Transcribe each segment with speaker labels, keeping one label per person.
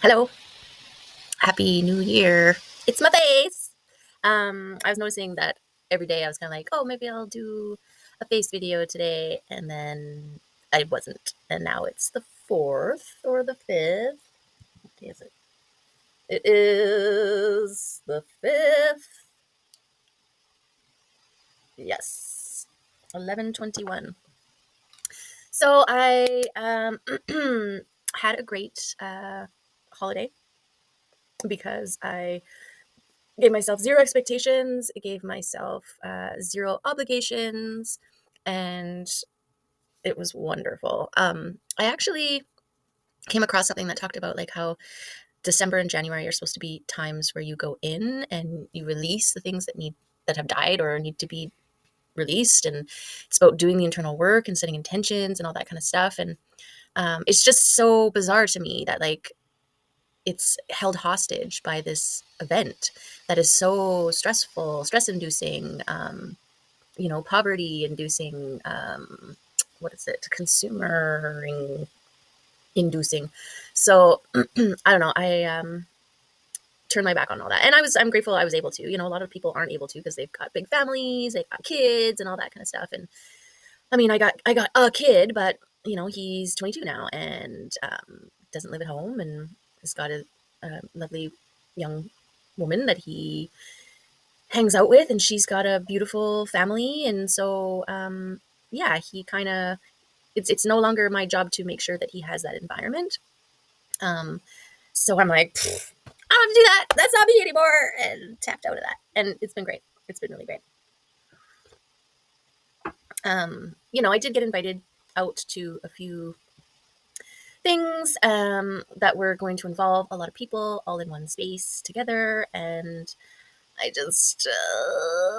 Speaker 1: Hello, happy new year. It's my face. I was noticing that every day I was kind of like, oh, maybe I'll do a face video today. And then I wasn't. And now it's the 4th or the 5th. What day is it? It is the 5th. Yes. 11:21. So I had a great holiday because I gave myself zero expectations. I gave myself zero obligations, and it was wonderful. I actually came across something that talked about like how December and January are supposed to be times where you go in and you release the things that have died or need to be released, and it's about doing the internal work and setting intentions and all that kind of stuff. And it's just so bizarre to me that like it's held hostage by this event that is so stressful, stress inducing, poverty inducing, what is it, consumer inducing. So I don't know. I turned my back on all that, and I'm grateful I was able to. A lot of people aren't able to because they've got big families, they've got kids, and all that kind of stuff. And I mean, I got a kid, but he's 22 now and doesn't live at home, and has got a lovely young woman that he hangs out with, and she's got a beautiful family. And so yeah, he kind of, it's no longer my job to make sure that he has that environment. um so I'm like, I don't have to do that, that's not me anymore, and tapped out of that. And it's been great. It's been really great. I did get invited out to a few things that were going to involve a lot of people all in one space together. And I just,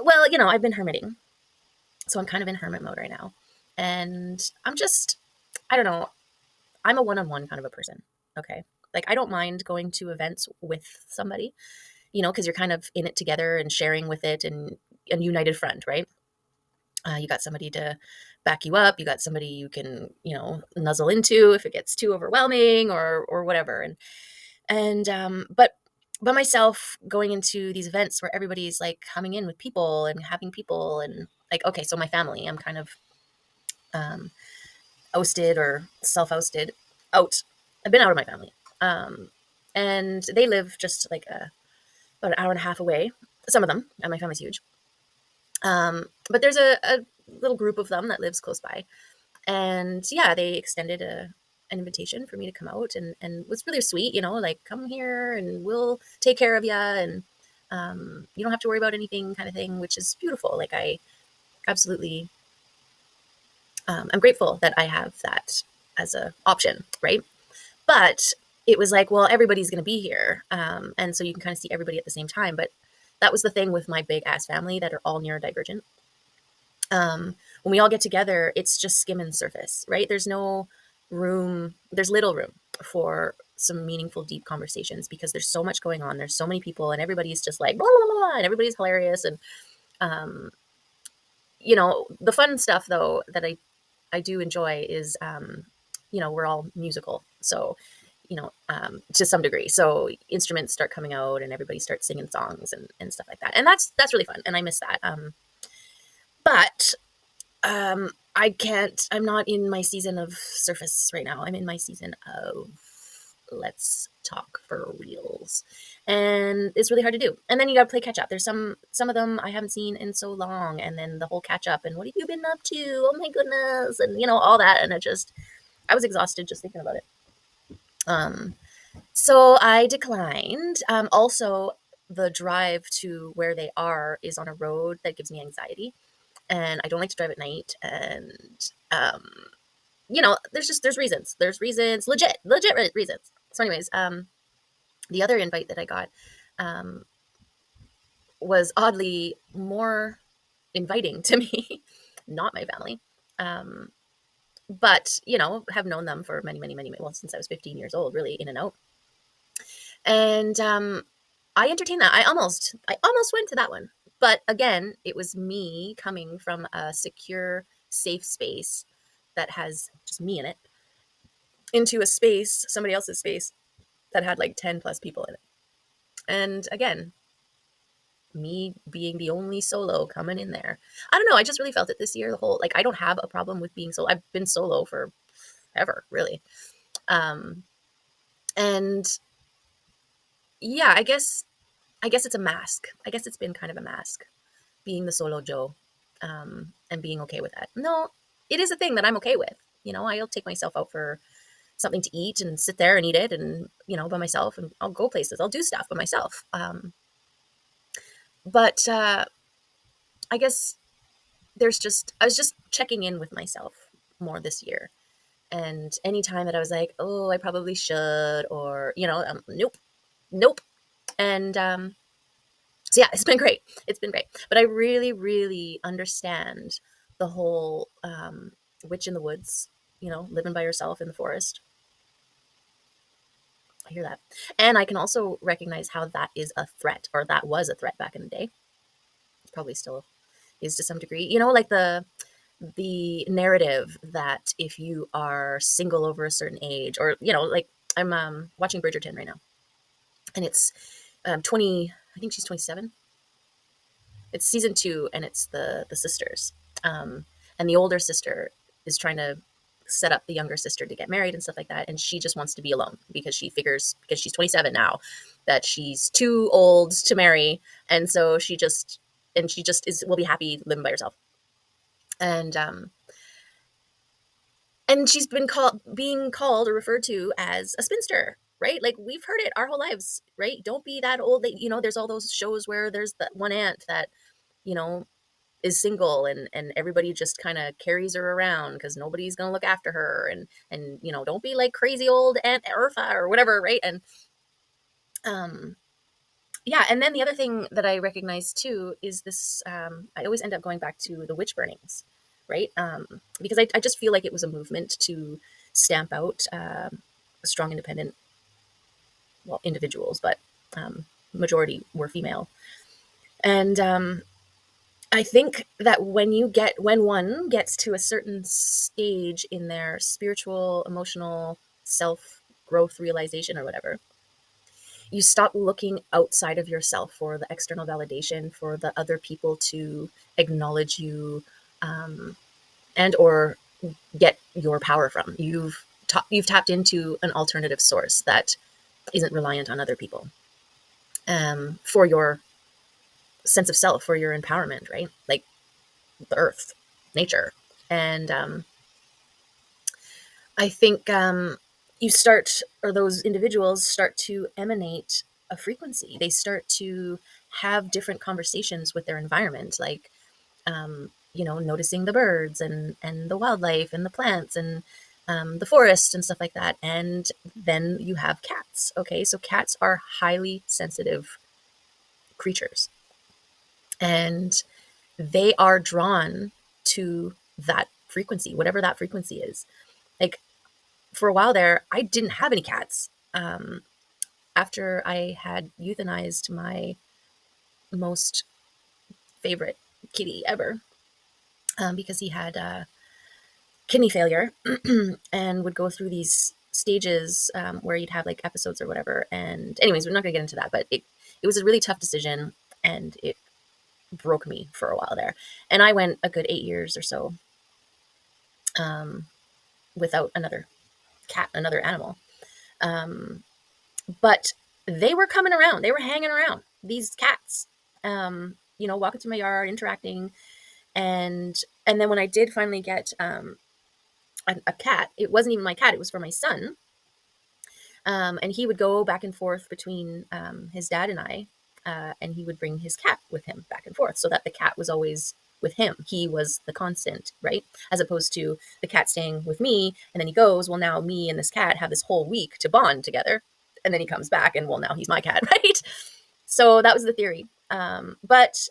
Speaker 1: I've been hermiting. So I'm kind of in hermit mode right now. And I don't know, I'm a one on one kind of a person. Okay. Like, I don't mind going to events with somebody, because you're kind of in it together and sharing with it, and a united front, right? You got somebody to back you up. You got somebody you can, nuzzle into if it gets too overwhelming or whatever. But by myself going into these events where everybody's like coming in with people and having people, and like, okay, so my family, I'm kind of um, ousted or self-ousted out. I've been out of my family. Um, and they live just like about an hour and a half away. Some of them, and my family's huge. But there's a little group of them that lives close by. And yeah, they extended an invitation for me to come out, and was really sweet, like, come here and we'll take care of you. And you don't have to worry about anything, kind of thing, which is beautiful. Like, I absolutely, I'm grateful that I have that as a option, right? But it was like, well, everybody's going to be here. And so you can kind of see everybody at the same time. But that was the thing with my big ass family that are all neurodivergent. When we all get together, it's just skimming the surface, right? There's no room, there's little room for some meaningful, deep conversations because there's so much going on. There's so many people, and everybody's just like, blah, blah, blah, blah, and everybody's hilarious. And, um, the fun stuff, though, that I do enjoy is, we're all musical. So, to some degree. So instruments start coming out and everybody starts singing songs and stuff like that. And that's really fun. And I miss that. But I'm not in my season of surface right now. I'm in my season of let's talk for reals. And it's really hard to do. And then you got to play catch up. There's some of them I haven't seen in so long. And then the whole catch up and what have you been up to? Oh my goodness. And all that. And I was exhausted just thinking about it. So I declined. Also, the drive to where they are is on a road that gives me anxiety, and I don't like to drive at night. And there's reasons. There's reasons, legit reasons. So, anyways, the other invite that I got um, was oddly more inviting to me, not my family. Um, but have known them for many, many, many, well, since I was 15 years old, really, in and out. And I entertained that. I almost went to that one. But again, it was me coming from a secure, safe space that has just me in it into a space, somebody else's space, that had like 10 plus people in it. And again, me being the only solo coming in there. I don't know. I just really felt it this year. The whole, like, I don't have a problem with being solo. I've been solo for ever, really. Um, and yeah, I guess it's a mask. I guess it's been kind of a mask being the solo Joe, and being okay with that. No, it is a thing that I'm okay with. I'll take myself out for something to eat and sit there and eat it and, by myself, and I'll go places. I'll do stuff by myself. But I guess I was just checking in with myself more this year. And anytime that I was like, oh, I probably should, or, nope, nope. And so yeah, it's been great. It's been great. But I really, really understand the whole witch in the woods, living by yourself in the forest. I hear that. And I can also recognize how that is a threat, or that was a threat back in the day. It probably still is to some degree. Like the narrative that if you are single over a certain age, or, like I'm watching Bridgerton right now. And it's 20, I think she's 27. It's season 2, and it's the sisters. And the older sister is trying to set up the younger sister to get married and stuff like that, and she just wants to be alone because she figures, because she's 27 now, that she's too old to marry, and so she just will be happy living by herself. And she's being called or referred to as a spinster, right? Like, we've heard it our whole lives, right? Don't be that old. There's all those shows where there's that one aunt that, you know, is single, and everybody just kind of carries her around because nobody's going to look after her. And, don't be like crazy old Aunt Urfa or whatever. Right. And, yeah. And then the other thing that I recognize too is this, I always end up going back to the witch burnings, right? Because I just feel like it was a movement to stamp out strong, independent, well, individuals, but majority were female. And I think that when one gets to a certain stage in their spiritual, emotional self growth realization or whatever, you stop looking outside of yourself for the external validation, for the other people to acknowledge you, and or get your power from. You've tapped into an alternative source that isn't reliant on other people, for your sense of self, for your empowerment, right? Like the earth, nature. And I think those individuals start to emanate a frequency. They start to have different conversations with their environment, like, noticing the birds and the wildlife and the plants and the forest and stuff like that. And then you have cats. Okay, so cats are highly sensitive creatures, and they are drawn to that frequency, whatever that frequency is. Like, for a while there, I didn't have any cats. After I had euthanized my most favorite kitty ever, because he had kidney failure and would go through these stages, where you'd have like episodes or whatever. And anyways, we're not going to get into that, but it was a really tough decision, and it broke me for a while there. And I went a good 8 years or so without another cat, another animal. But they were coming around. They were hanging around, these cats, walking through my yard, interacting. And then when I did finally get a cat, it wasn't even my cat. It was for my son. And he would go back and forth between his dad and I, and he would bring his cat with him back and forth, so that the cat was always with him. He was the constant, right? As opposed to the cat staying with me, and then he goes, well, now me and this cat have this whole week to bond together. And then he comes back, and well, now he's my cat, right? So that was the theory. But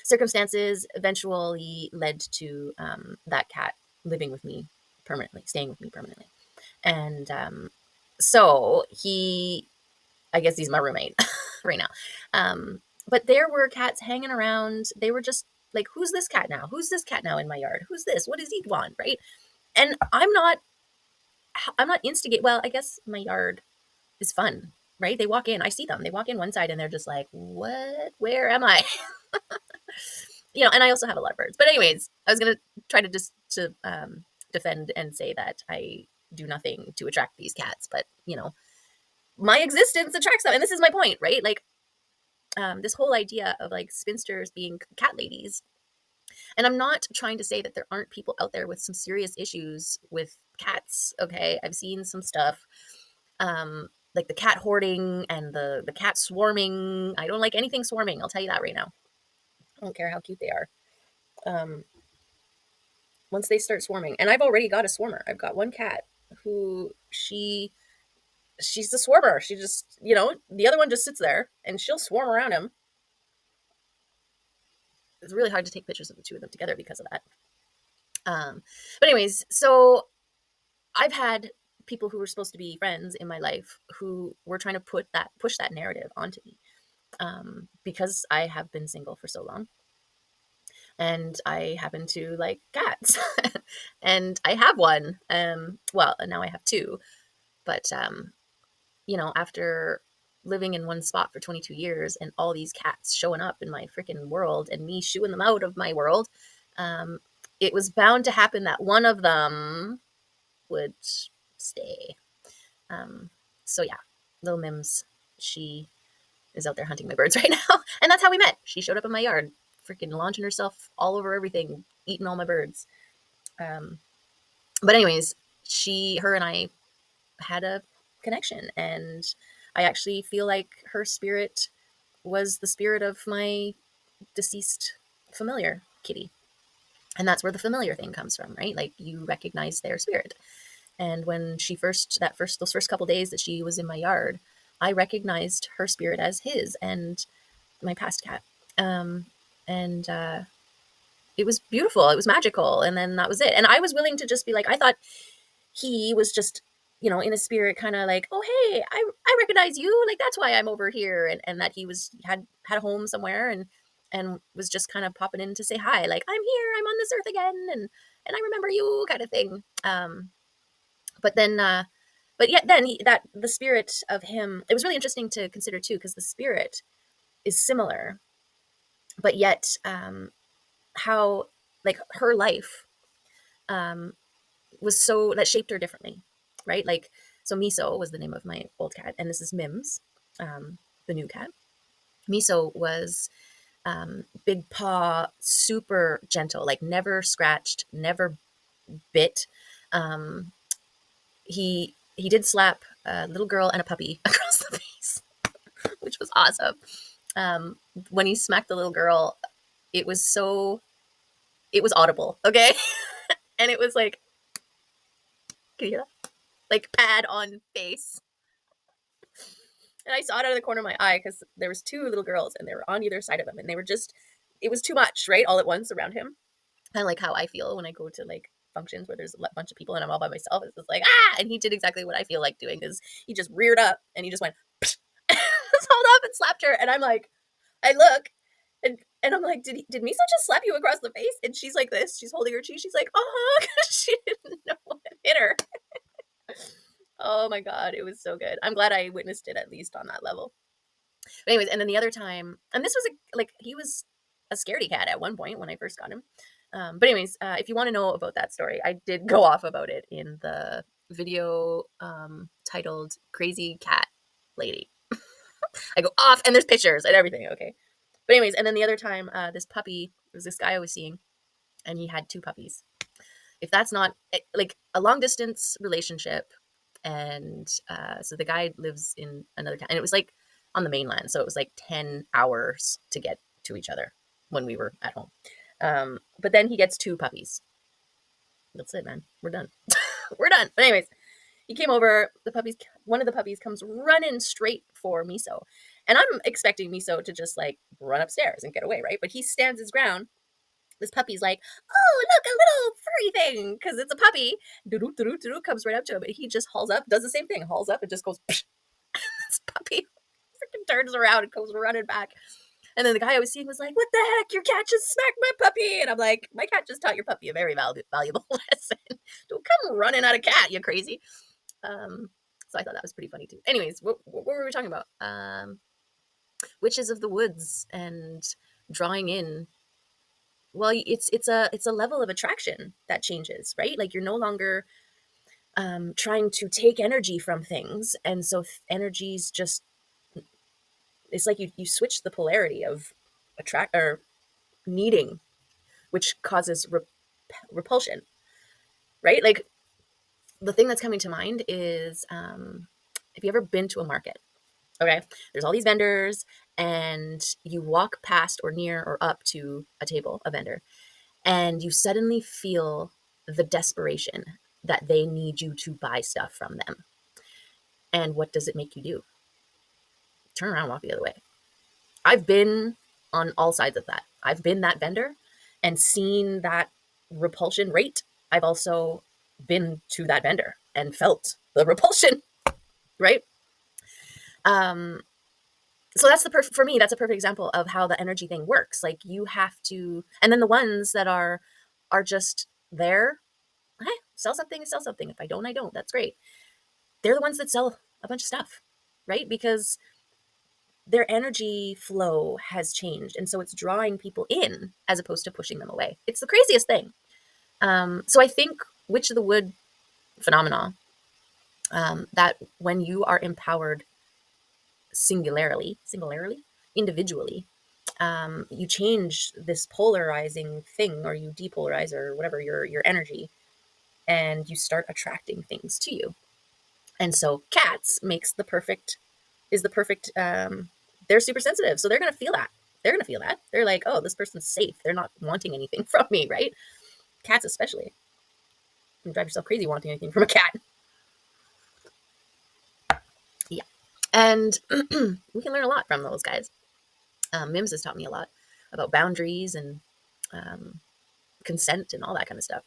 Speaker 1: circumstances eventually led to that cat living with me permanently, staying with me permanently. And so I guess he's my roommate right now. But there were cats hanging around. They were just like, who's this cat now? Who's this cat now in my yard? Who's this? What does he want? Right. And I'm not I'm not instigate. Well, I guess my yard is fun, right? They walk in, I see them. They walk in one side and they're just like, "What? Where am I?" And I also have a lot of birds. But anyways, I was gonna try to just to defend and say that I do nothing to attract these cats, but my existence attracts them, and this is my point, right? Like this whole idea of like spinsters being cat ladies. And I'm not trying to say that there aren't people out there with some serious issues with cats. Okay, I've seen some stuff, like the cat hoarding and the cat swarming. I don't like anything swarming. I'll tell you that right now. I don't care how cute they are. Um, Once they start swarming, and I've already got a swarmer. I've got one cat who she's the swarmer. She just the other one just sits there and she'll swarm around him. It's really hard to take pictures of the two of them together because of that. But anyways, so I've had people who were supposed to be friends in my life who were trying to push that narrative onto me, because I have been single for so long, and I happen to like cats, and I have one. Well, now I have two, but after living in one spot for 22 years and all these cats showing up in my freaking world and me shooing them out of my world, um, it was bound to happen that one of them would stay. Um, so yeah, little Mims, she is out there hunting my birds right now, and that's how we met. She showed up in my yard, freaking launching herself all over everything, eating all my birds. Um, but anyways, her and I had a connection, and I actually feel like her spirit was the spirit of my deceased familiar kitty. And that's where the familiar thing comes from, right? Like you recognize their spirit. And when those first couple days that she was in my yard, I recognized her spirit as his and my past cat. And it was beautiful. It was magical. And then that was it. And I was willing to just be like, I thought he was just, in a spirit, kind of like, oh, hey, I recognize you. Like, that's why I'm over here. And that he had a home somewhere and was just kind of popping in to say hi. Like, I'm here, I'm on this earth again. And I remember you, kind of thing. But then, but yet then the spirit of him, it was really interesting to consider too, because the spirit is similar, but yet, how like her life, was so that shaped her differently, right? Like, so Miso was the name of my old cat, and this is Mims, the new cat. Miso was, big paw, super gentle, like never scratched, never bit. Um, he did slap a little girl and a puppy across the face, which was awesome. When he smacked the little girl, it was audible, okay? And it was like, can you hear that? Like pad on face. And I saw it out of the corner of my eye because there was two little girls and they were on either side of him, and it was too much, right? All at once around him. Kind of like how I feel when I go to like functions where there's a bunch of people and I'm all by myself. It's just like, ah! And he did exactly what I feel like doing, because he just reared up and he just went, just hauled up and slapped her. And I'm like, I look and I'm like, did Misa just slap you across the face? And she's like this. She's holding her cheek. She's like, because she didn't know what hit her. Oh my God, it was so good. I'm glad I witnessed it at least on that level. But anyways, and then the other time, and this was he was a scaredy cat at one point when I first got him. But anyways, if you want to know about that story, I did go off about it in the video, titled Crazy Cat Lady. I go off and there's pictures and everything. Okay. But anyways, and then the other time, this puppy, there was this guy I was seeing, and he had two puppies. If that's not like a long distance relationship, and so the guy lives in another town, and it was like on the mainland, so it was like 10 hours to get to each other when we were at home. But then he gets two puppies. That's it, man. We're done. We're done. But anyways, he came over. One of the puppies comes running straight for Miso, and I'm expecting Miso to just like run upstairs and get away, right? But he stands his ground. This puppy's like, oh, look, a little furry thing, because it's a puppy. Doo-doo, comes right up to him, and he just hauls up, does the same thing, hauls up, and just goes, this puppy freaking turns around and goes running back. And then the guy I was seeing was like, what the heck? Your cat just smacked my puppy. And I'm like, my cat just taught your puppy a very valuable lesson. Don't come running at a cat, you crazy. So I thought that was pretty funny too. Anyways, what were we talking about? Witches of the woods and drawing in. Well, it's a level of attraction that changes, right? Like you're no longer trying to take energy from things, and so energies just, it's like you switch the polarity of attract or needing, which causes repulsion, right? Like the thing that's coming to mind is, have you ever been to a market? Okay, there's all these vendors, and you walk past or near or up to a table, a vendor, and you suddenly feel the desperation that they need you to buy stuff from them. And what does it make you do? Turn around, walk the other way. I've been on all sides of that. I've been that vendor and seen that repulsion rate. I've also been to that vendor and felt the repulsion, right? Um, so that's for me, that's a perfect example of how the energy thing works. Like you have to, and then the ones that are just there, okay, sell something and sell something. If I don't, I don't. That's great. They're the ones that sell a bunch of stuff, right? Because their energy flow has changed. And so it's drawing people in as opposed to pushing them away. It's the craziest thing. So I think Witch of the Wood phenomena, that when you are empowered singularly, individually, you change this polarizing thing, or you depolarize, or whatever, your energy, and you start attracting things to you. And so cats is the perfect, they're super sensitive. So they're going to feel that. They're going to feel that. They're like, oh, this person's safe. They're not wanting anything from me, right? Cats especially. You can drive yourself crazy wanting anything from a cat. Yeah. And we can learn a lot from those guys. Mims has taught me a lot about boundaries and consent and all that kind of stuff.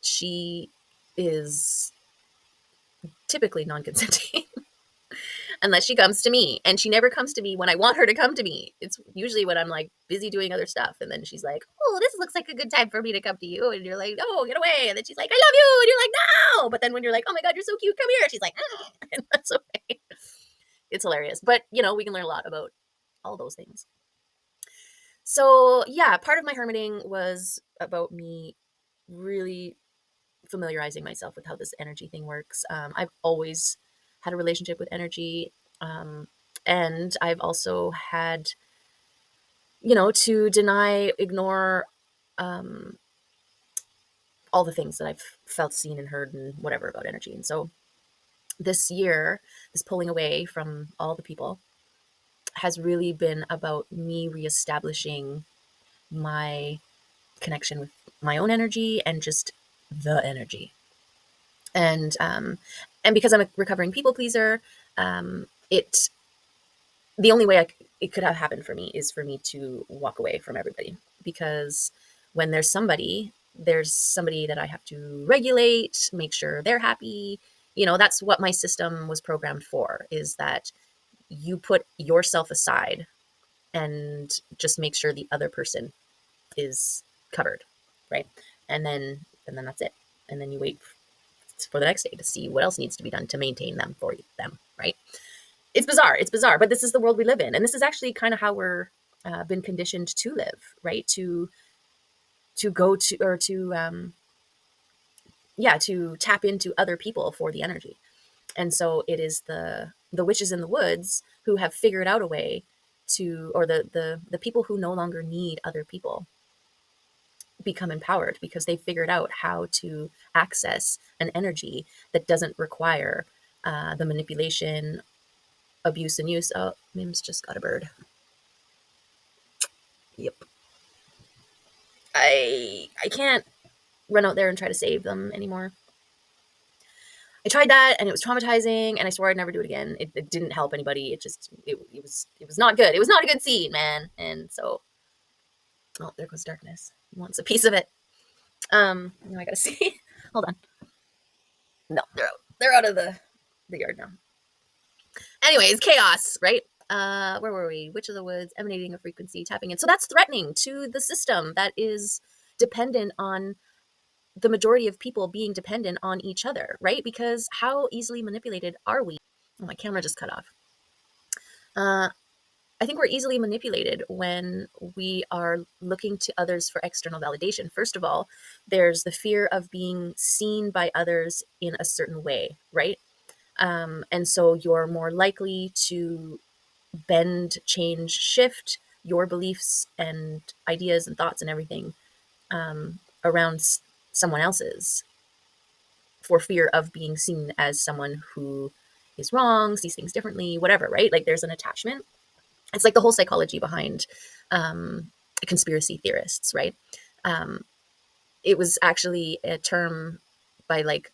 Speaker 1: She is typically non-consenting unless she comes to me, and she never comes to me when I want her to come to me. It's usually when I'm like busy doing other stuff, and then she's like, oh, this looks like a good time for me to come to you, and you're like, no, get away. And then she's like, I love you, and you're like, no. But then when you're like, oh my god, you're so cute, come here, she's like, and that's okay. It's hilarious. But we can learn a lot about all those things. So yeah, part of my hermiting was about me really familiarizing myself with how this energy thing works. I've always had a relationship with energy, and I've also had, to deny, ignore, all the things that I've felt, seen, and heard, and whatever about energy. And so this year, this pulling away from all the people has really been about me reestablishing my connection with my own energy and just the energy. And because I'm a recovering people pleaser, it the only way it could have happened for me is for me to walk away from everybody, because when there's somebody that I have to regulate, make sure they're happy. That's what my system was programmed for, is that you put yourself aside and just make sure the other person is covered, right? And then that's it. And then you wait for the next day to see what else needs to be done to maintain them for them, right? It's bizarre, but this is the world we live in, and this is actually kind of how we're been conditioned to live, right? To go to, or to tap into other people for the energy. And so it is the witches in the woods who have figured out a way to, or the people who no longer need other people, become empowered because they figured out how to access an energy that doesn't require the manipulation, abuse, and use. Oh, Mims just got a bird. Yep. I can't run out there and try to save them anymore. I tried that and it was traumatizing, and I swore I'd never do it again. It didn't help anybody. It was not good. It was not a good scene, man. And so, oh, there goes darkness. He wants a piece of it. Now I gotta see. Hold on. No, they're out. They're out of the yard now. Anyways, chaos, right? Where were we? Witch of the Woods, emanating a frequency, tapping in. So that's threatening to the system that is dependent on the majority of people being dependent on each other, right? Because how easily manipulated are we? Oh, my camera just cut off. I think we're easily manipulated when we are looking to others for external validation. First of all, there's the fear of being seen by others in a certain way, right? And so you're more likely to bend, change, shift your beliefs and ideas and thoughts and everything around someone else's for fear of being seen as someone who is wrong, sees things differently, whatever, right? Like there's an attachment. It's like the whole psychology behind um, conspiracy theorists, right? Um, it was actually a term by like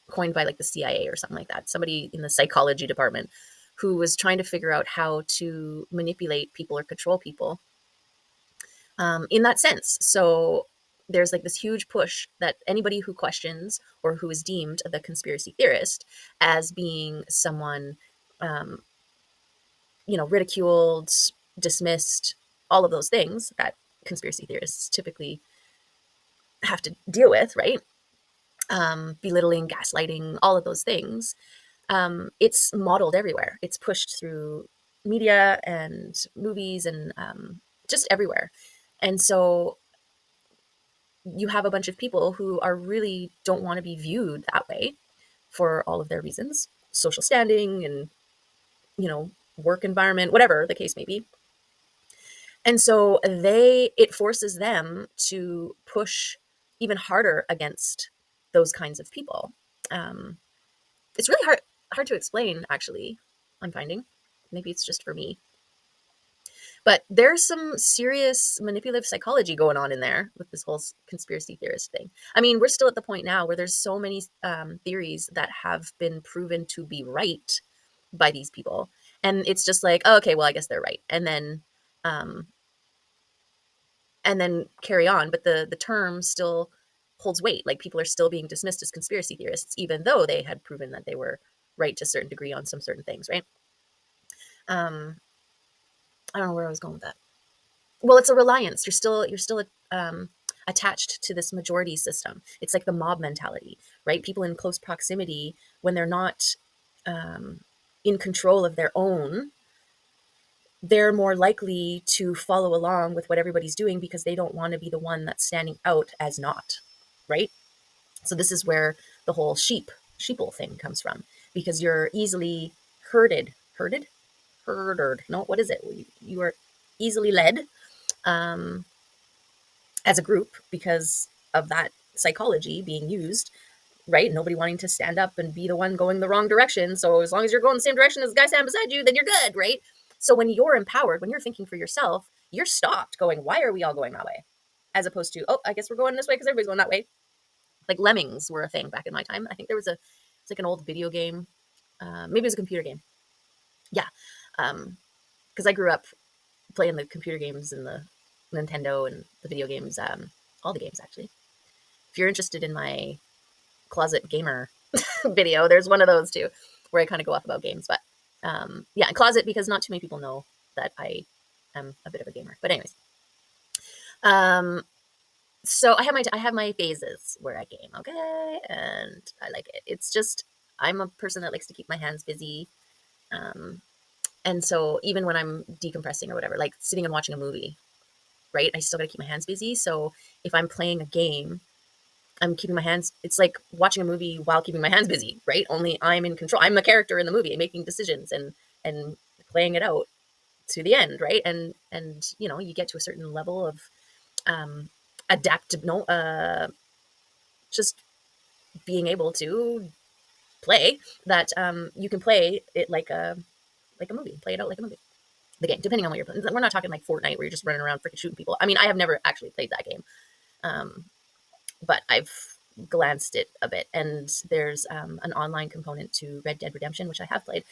Speaker 1: coined by like the CIA or something like that. Somebody in the psychology department who was trying to figure out how to manipulate people or control people in that sense. So there's like this huge push that anybody who questions or who is deemed the conspiracy theorist as being someone, um, ridiculed, dismissed, all of those things that conspiracy theorists typically have to deal with, right? Belittling, gaslighting, all of those things. It's modeled everywhere. It's pushed through media and movies and just everywhere. And so you have a bunch of people who are really don't want to be viewed that way for all of their reasons, social standing and, work environment, whatever the case may be. And so it forces them to push even harder against those kinds of people. Um, it's really hard to explain, actually. I'm finding, maybe it's just for me, but there's some serious manipulative psychology going on in there with this whole conspiracy theorist thing. I mean, we're still at the point now where there's so many theories that have been proven to be right by these people, and it's just like, oh, okay, well, I guess they're right, um, and then carry on. But the term still holds weight. Like people are still being dismissed as conspiracy theorists, even though they had proven that they were right to a certain degree on some certain things, right? Um, I don't know where I was going with that. Well, it's a reliance. You're still attached to this majority system. It's like the mob mentality, right? People in close proximity, when they're not um, in control of their own, they're more likely to follow along with what everybody's doing because they don't want to be the one that's standing out as not, right? So this is where the whole sheeple thing comes from, because you're easily herded. No, what is it? You are easily led um, as a group because of that psychology being used, right? Nobody wanting to stand up and be the one going the wrong direction. So as long as you're going the same direction as the guy standing beside you, then you're good, right? So when you're empowered, when you're thinking for yourself, you're stopped going, why are we all going that way? As opposed to, oh, I guess we're going this way because everybody's going that way. Like lemmings were a thing back in my time. I think it's like an old video game. Maybe it was a computer game. Yeah. Because I grew up playing the computer games and the Nintendo and the video games, all the games actually. If you're interested in my closet gamer video, there's one of those too, where I kind of go off about games. But yeah, closet, because not too many people know that I am a bit of a gamer. But anyways, so I have my phases where I game, okay, and I like it. It's just I'm a person that likes to keep my hands busy. Um, and so even when I'm decompressing or whatever, like sitting and watching a movie, right, I still got to keep my hands busy. So if I'm playing a game, I'm keeping my hands, it's like watching a movie while keeping my hands busy, right? Only I'm in control. I'm the character in the movie making decisions and playing it out to the end, right? And you get to a certain level of um adaptive, no, just being able to play that you can play it like a movie, play it out like a movie. The game, depending on what you're playing. We're not talking like Fortnite where you're just running around freaking shooting people. I mean, I have never actually played that game. Um, but I've glanced it a bit. And there's an online component to Red Dead Redemption, which I have played,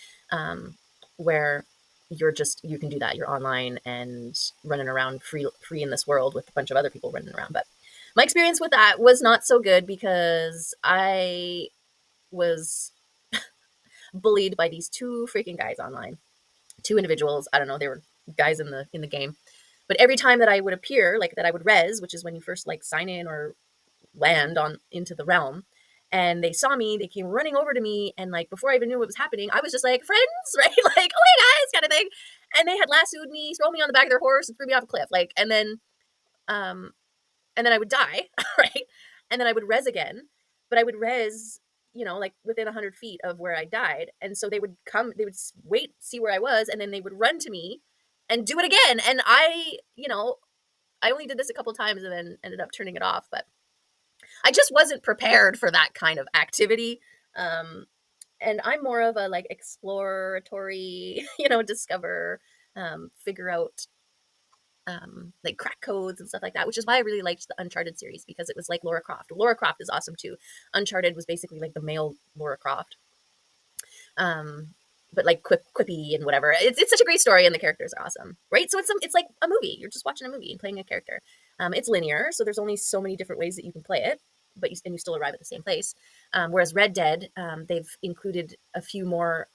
Speaker 1: where you can do that. You're online and running around free in this world with a bunch of other people running around. But my experience with that was not so good because I was bullied by these two freaking guys online. Two individuals. I don't know. They were guys in the game. But every time that I would appear, like that I would res, which is when you first like sign in or land on into the realm. And they saw me, they came running over to me, and like before I even knew what was happening, I was just like, friends, right? Like, oh hey guys, kind of thing. And they had lassoed me, thrown me on the back of their horse, and threw me off a cliff. Like, um, and then I would die, right? And then I would res again, but I would res, like within 100 feet of where I died. And so they would come, they would wait, see where I was, and then they would run to me and do it again. And I only did this a couple times and then ended up turning it off, but I just wasn't prepared for that kind of activity. Um, and I'm more of a like exploratory, discover, figure out like crack codes and stuff like that, which is why I really liked the Uncharted series, because it was like Lara Croft. Lara Croft is awesome too. Uncharted was basically like the male Lara Croft. But like quippy and whatever. It's such a great story and the characters are awesome, right? So it's like a movie. You're just watching a movie and playing a character. It's linear, so there's only so many different ways that you can play it, but you still arrive at the same place. Whereas Red Dead, they've included a few more,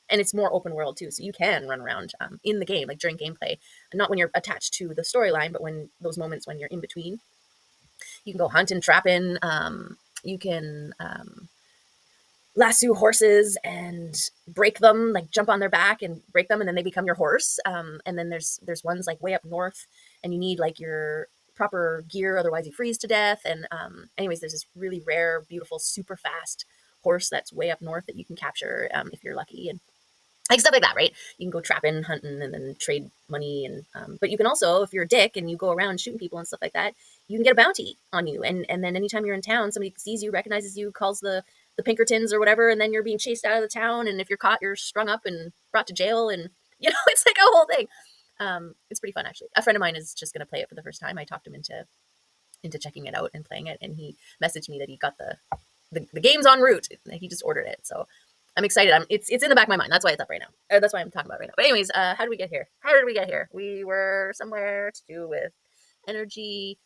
Speaker 1: and it's more open world too, so you can run around in the game, like during gameplay, not when you're attached to the storyline, but when those moments when you're in between, you can go hunting, trapping. You can lasso horses and break them, like jump on their back and break them, and then they become your horse. And then there's ones like way up north, and you need like your proper gear, otherwise you freeze to death. And anyways, there's this really rare, beautiful, super fast horse that's way up north that you can capture if you're lucky, and like stuff like that, right? You can go trapping, hunting, and then trade money. And but you can also, if you're a dick and you go around shooting people and stuff like that, you can get a bounty on you. And then anytime you're in town, somebody sees you, recognizes you, calls the Pinkertons or whatever, and then you're being chased out of the town. And if you're caught, you're strung up and brought to jail. And it's like a whole thing. It's pretty fun actually. A friend of mine is just going to play it for the first time. I talked him into checking it out and playing it, and he messaged me that he got the game's en route. He just ordered it, so I'm excited. It's in the back of my mind. That's why it's up right now. Or that's why I'm talking about it right now. But anyways, how did we get here? We were somewhere to do with energy.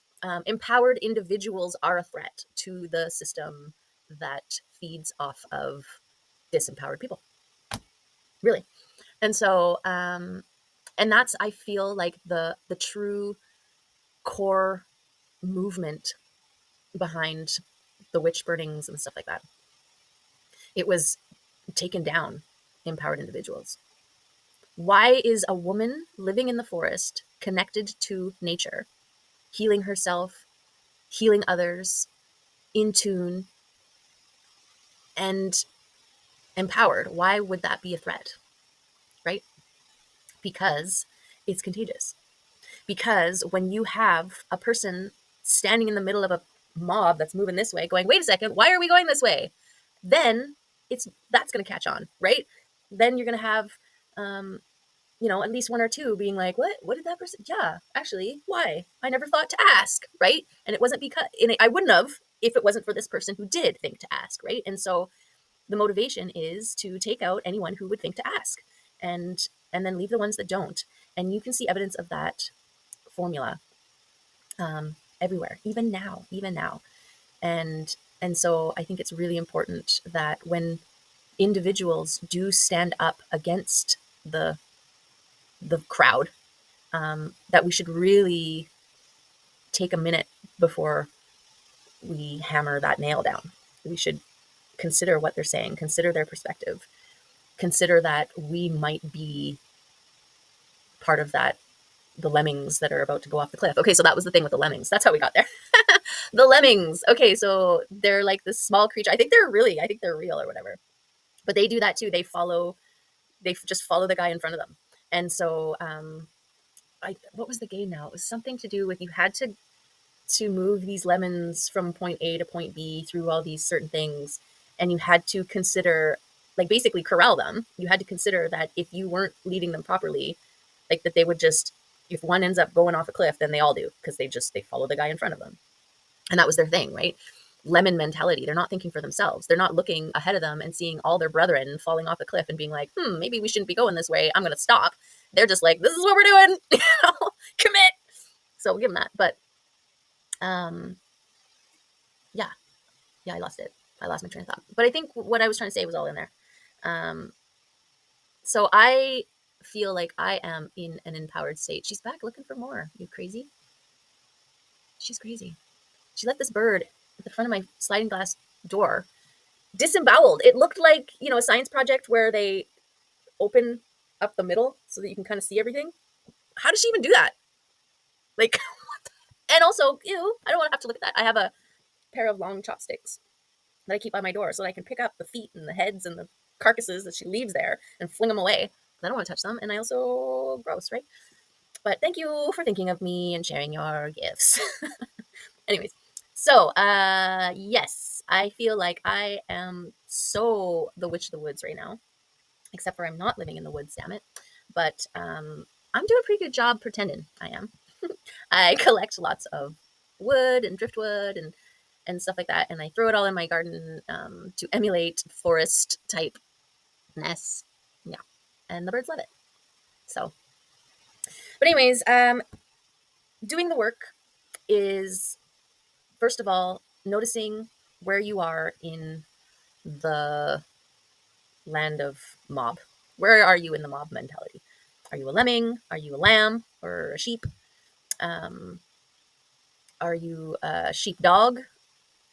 Speaker 1: Empowered individuals are a threat to the system that feeds off of disempowered people. Really. And so, and that's, I feel like the true core movement behind the witch burnings and stuff like that. It was taken down empowered individuals. Why is a woman living in the forest, connected to nature, healing herself, healing others, in tune, and empowered? Why would that be a threat? Right? Because it's contagious. Because when you have a person standing in the middle of a mob that's moving this way, going, wait a second, why are we going this way? Then that's going to catch on, right? Then you're going to have, at least one or two being like, what did that person? Yeah, actually, why? I never thought to ask, right? And it wasn't because, and I wouldn't have if it wasn't for this person who did think to ask, right? And so the motivation is to take out anyone who would think to ask, and then leave the ones that don't. And you can see evidence of that formula everywhere, even now. And so I think it's really important that when individuals do stand up against the crowd, that we should really take a minute before we hammer that nail down. We should consider what they're saying, consider their perspective, consider that we might be part of that, the lemmings that are about to go off the cliff. Okay, so that was the thing with the lemmings. That's how we got there. The lemmings. Okay, so they're like this small creature. I think they're real or whatever. But they do that too. They just follow the guy in front of them. And so what was the game now? It was something to do with you had to move these lemons from point A to point B through all these certain things, and you had to consider, like, basically corral them. You had to consider that if you weren't leading them properly, like that they would just, if one ends up going off a cliff, then they all do, because they follow the guy in front of them. And that was their thing, right? Lemon mentality. They're not thinking for themselves. They're not looking ahead of them and seeing all their brethren falling off a cliff and being like, maybe we shouldn't be going this way. I'm going to stop. They're just like, this is what we're doing. Commit. So we'll give them that. But yeah, I lost it. I lost my train of thought. But I think what I was trying to say was all in there. So I feel like I am in an empowered state. She's back looking for more. You crazy? She's crazy. She let this bird at the front of my sliding glass door, disemboweled. It looked like, a science project where they open up the middle so that you can kind of see everything. How does she even do that? Like, and also, ew, I don't want to have to look at that. I have a pair of long chopsticks that I keep by my door so that I can pick up the feet and the heads and the carcasses that she leaves there and fling them away. I don't want to touch them. And I also, gross, right? But thank you for thinking of me and sharing your gifts. Anyways, so yes, I feel like I am so the witch of the woods right now, except for I'm not living in the woods, damn it. But I'm doing a pretty good job pretending I am. I collect lots of wood and driftwood and stuff like that, and I throw it all in my garden to emulate forest type ness. Yeah, and the birds love it. So, but anyways, doing the work is, first of all, noticing where you are in the land of mob. Where are you in the mob mentality? Are you a lemming? Are you a lamb or a sheep? Um, are you a sheepdog?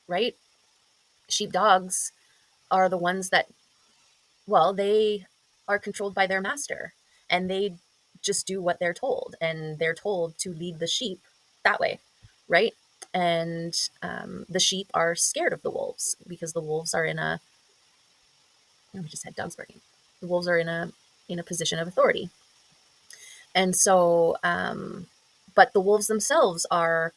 Speaker 1: Right? Sheepdogs are the ones that, well, they are controlled by their master, and they just do what they're told, and they're told to lead the sheep that way, right? And the sheep are scared of the wolves because the wolves are in a, we just had dogs barking. The wolves are in a position of authority, and so, but the wolves themselves are,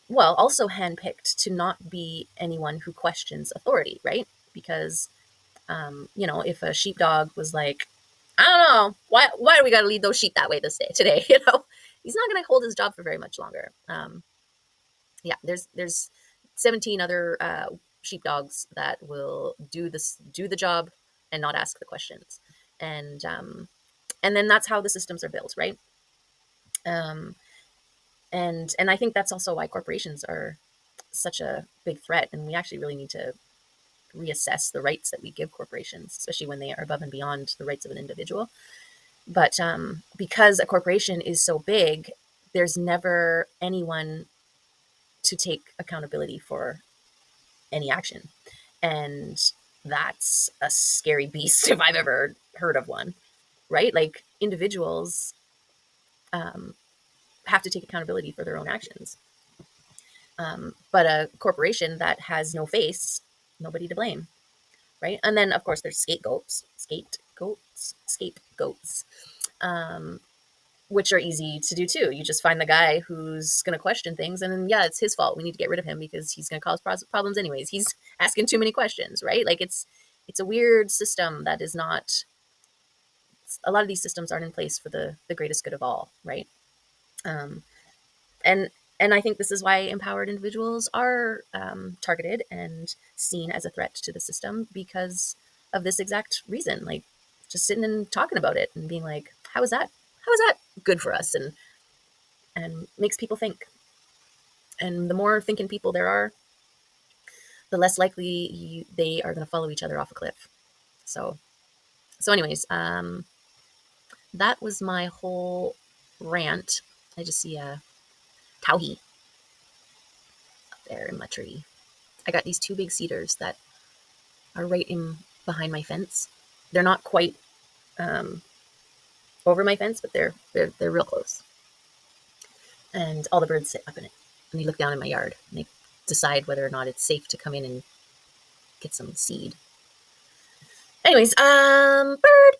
Speaker 1: well, also handpicked to not be anyone who questions authority, right? Because if a sheepdog was like, I don't know, why do we got to lead those sheep that way this day today? He's not going to hold his job for very much longer. Yeah, there's 17 other sheepdogs that will do the job and not ask the questions, and then that's how the systems are built, right? Um, and I think that's also why corporations are such a big threat, and we actually really need to reassess the rights that we give corporations, especially when they are above and beyond the rights of an individual. But because a corporation is so big, there's never anyone to take accountability for any action. And that's a scary beast if I've ever heard of one, right? Like individuals um, have to take accountability for their own actions. But a corporation that has no face, nobody to blame, right? And then, of course, there's scapegoats, um, which are easy to do too. You just find the guy who's going to question things, and then, yeah, it's his fault. We need to get rid of him because he's going to cause problems anyways. He's asking too many questions, right? Like it's a weird system that is not. A lot of these systems aren't in place for the greatest good of all, right? Um, and and I think this is why empowered individuals are targeted and seen as a threat to the system because of this exact reason. Like just sitting and talking about it and being like, how is that? How is that good for us? And makes people think. And the more thinking people there are, the less likely they are going to follow each other off a cliff. So anyways, that was my whole rant. I just see a towhee up there in my tree. I got these two big cedars that are right in behind my fence. They're not quite um, over my fence, but they're real close. And all the birds sit up in it, and they look down in my yard, and they decide whether or not it's safe to come in and get some seed. Anyways, bird.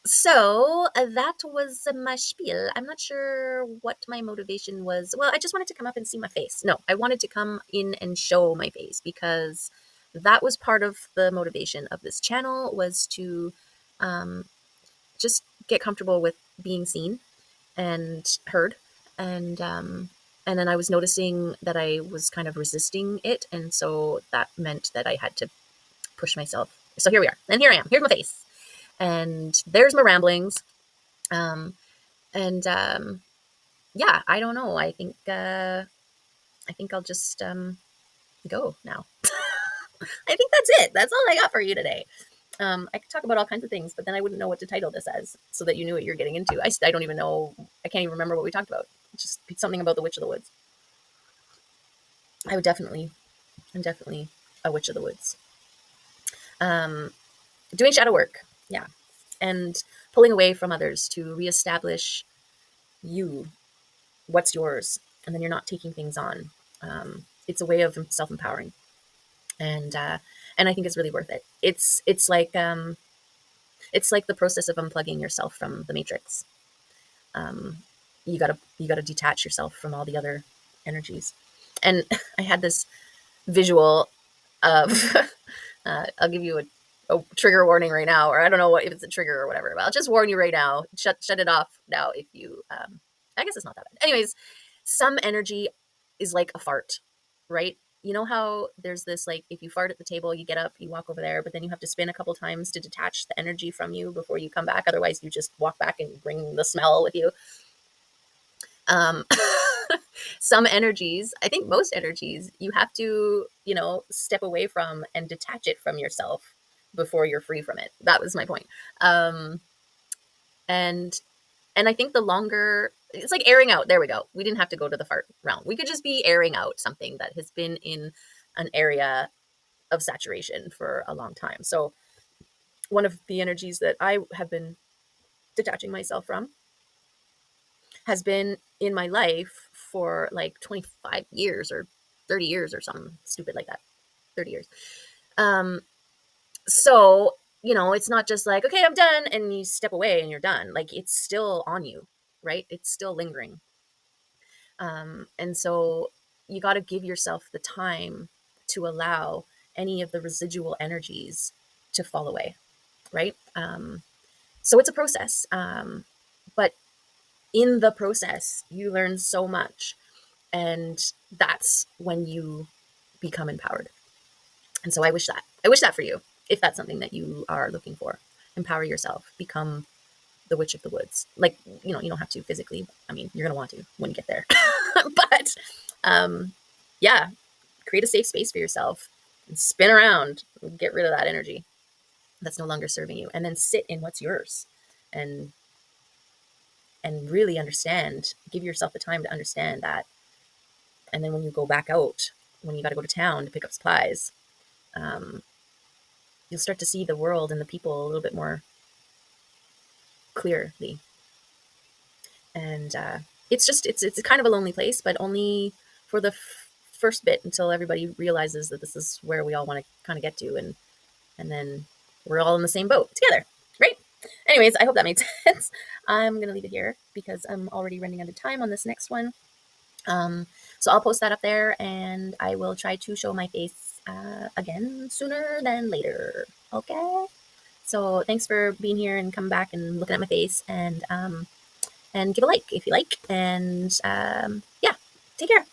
Speaker 1: So that was my spiel. I'm not sure what my motivation was. Well, I just wanted to come up and see my face. No, I wanted to come in and show my face because that was part of the motivation of this channel, was to um, just get comfortable with being seen and heard. And then I was noticing that I was kind of resisting it. And so that meant that I had to push myself. So here we are. And here I am. Here's my face. And there's my ramblings. Um, and yeah, I don't know. I think I'll just go now. I think that's it. That's all I got for you today. I could talk about all kinds of things, but then I wouldn't know what to title this as so that you knew what you're getting into. I don't even know. I can't even remember what we talked about. Just something about the Witch of the Woods. I would definitely I'm definitely a witch of the woods. Um, Doing shadow work, yeah, and pulling away from others to reestablish you, what's yours, and then you're not taking things on. It's a way of self-empowering, and I think it's really worth it. It's like the process of unplugging yourself from the matrix. Um, you gotta detach yourself from all the other energies. And I had this visual of I'll give you a trigger warning right now, or I don't know what if it's a trigger or whatever, but I'll just warn you right now. Shut it off now if you I guess it's not that bad. Anyways, some energy is like a fart, right? You know how there's this, like, if you fart at the table, you get up, you walk over there, but then you have to spin a couple times to detach the energy from you before you come back. Otherwise, you just walk back and bring the smell with you. Um, some energies, I think most energies, you have to, step away from and detach it from yourself before you're free from it. That was my point. Um, and and I think the longer, it's like airing out. There we go. We didn't have to go to the fart realm. We could just be airing out something that has been in an area of saturation for a long time. So one of the energies that I have been detaching myself from has been in my life for like 25 years or 30 years or something stupid like that. 30 years. Um, so, it's not just like, okay, I'm done, and you step away and you're done. Like, it's still on you, right? It's still lingering. And so you got to give yourself the time to allow any of the residual energies to fall away, right? So it's a process. But in the process, you learn so much. And that's when you become empowered. And so I wish that. I wish that for you, if that's something that you are looking for. Empower yourself, become the witch of the woods. Like, you don't have to physically. I mean, you're going to want to when you get there. But um, yeah, create a safe space for yourself and spin around, and get rid of that energy that's no longer serving you, and then sit in what's yours, and really understand, give yourself the time to understand that. And then when you go back out, when you got to go to town to pick up supplies, um, you'll start to see the world and the people a little bit more clearly. And it's kind of a lonely place, but only for the first bit, until everybody realizes that this is where we all want to kind of get to, and then we're all in the same boat together, right? Anyways, I hope that made sense. I'm gonna leave it here because I'm already running out of time on this next one. So I'll post that up there, and I will try to show my face again sooner than later. Okay. So thanks for being here and coming back and looking at my face, and give a like if you like. And yeah, take care.